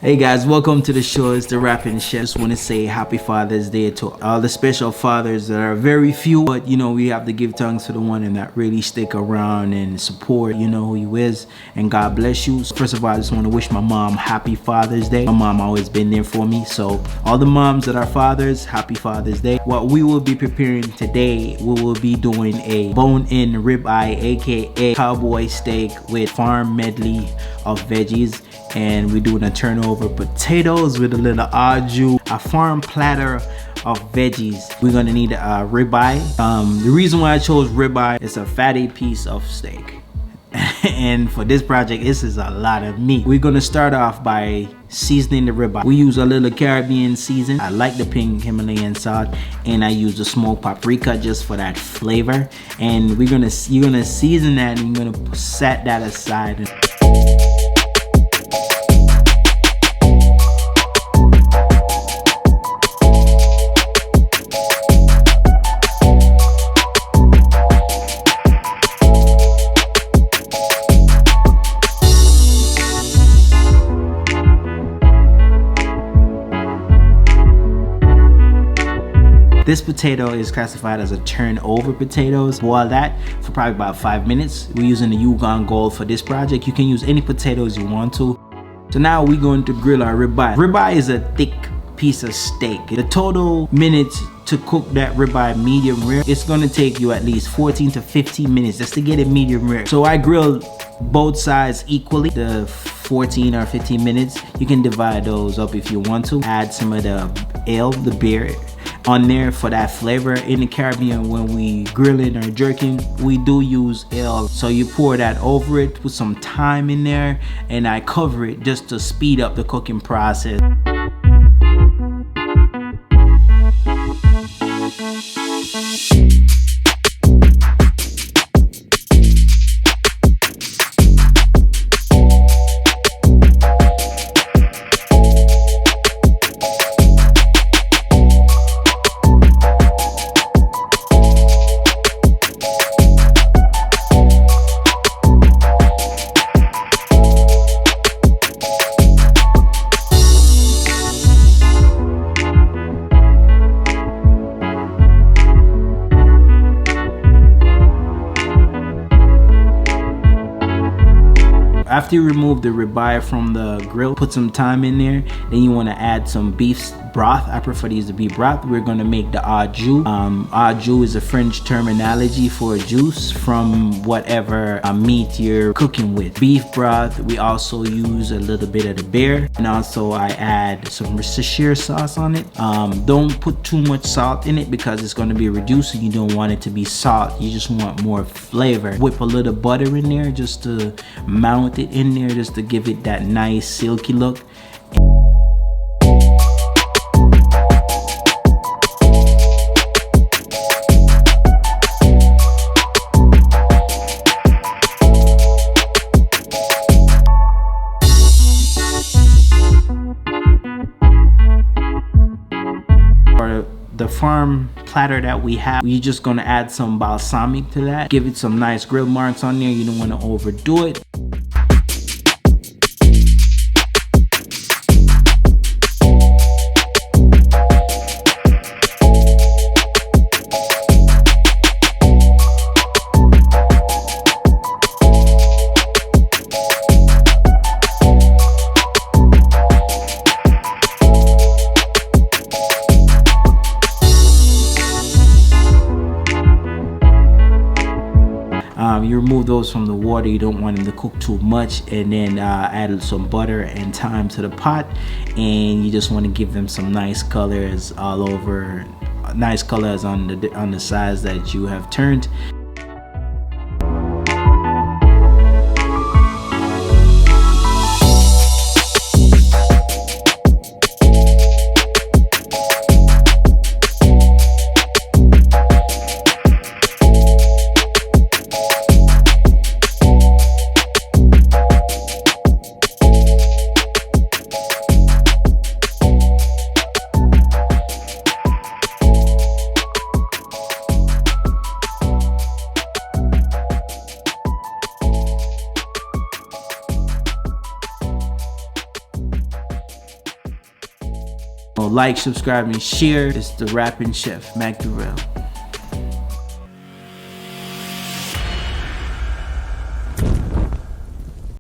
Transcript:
Hey guys, welcome to the show. It's the Rapping Chef. Just want to say happy Father's Day to all the special fathers that are very few, but we have to give thanks to the one that really stick around and support, who you is, and God bless you. So first of all, I just want to wish my mom happy Father's Day. My mom always been there for me, so all the moms that are fathers, happy Father's Day. What we will be preparing today, we will be doing a bone-in ribeye, aka cowboy steak with farm medley of veggies, and we're doing a turnover potatoes with a little au jus, a farm platter of veggies. We're gonna need a ribeye. The reason why I chose ribeye is a fatty piece of steak. And for this project, this is a lot of meat. We're gonna start off by seasoning the ribeye. We use a little Caribbean season. I like the pink Himalayan salt, and I use the smoked paprika just for that flavor. And you're gonna season that, and you're gonna set that aside. This potato is classified as a turnover potatoes. Boil that for probably about 5 minutes. We're using the Yukon Gold for this project. You can use any potatoes you want to. So now we're going to grill our ribeye. Ribeye is a thick piece of steak. The total minutes to cook that ribeye medium rare, it's gonna take you at least 14 to 15 minutes just to get it medium rare. So I grilled both sides equally, the 14 or 15 minutes. You can divide those up if you want to. Add some of the ale, the beer, on there for that flavor. In the Caribbean, when we grilling or jerking, we do use ale. So you pour that over it, put some thyme in there, and I cover it just to speed up the cooking process. After you remove the ribeye from the grill, put some thyme in there. Then you want to add some beef broth. I prefer to use the beef broth. We're going to make the au jus. Au jus is a French terminology for juice from whatever meat you're cooking with. Beef broth. We also use a little bit of the beer, and also I add some Worcestershire sauce on it. Don't put too much salt in it because it's going to be reduced, and you don't want it to be salt. You just want more flavor. Whip a little butter in there just to mount it in there, just to give it that nice silky look. For the farm platter that we have, we're just gonna add some balsamic to that. Give it some nice grill marks on there. You don't want to overdo it. You remove those from the water. You don't want them to cook too much, and then add some butter and thyme to the pot, and you just want to give them some nice colors all over, nice colors on the sides that you have turned. Like, subscribe, and share. It's the rapping chef, Mac Durrell.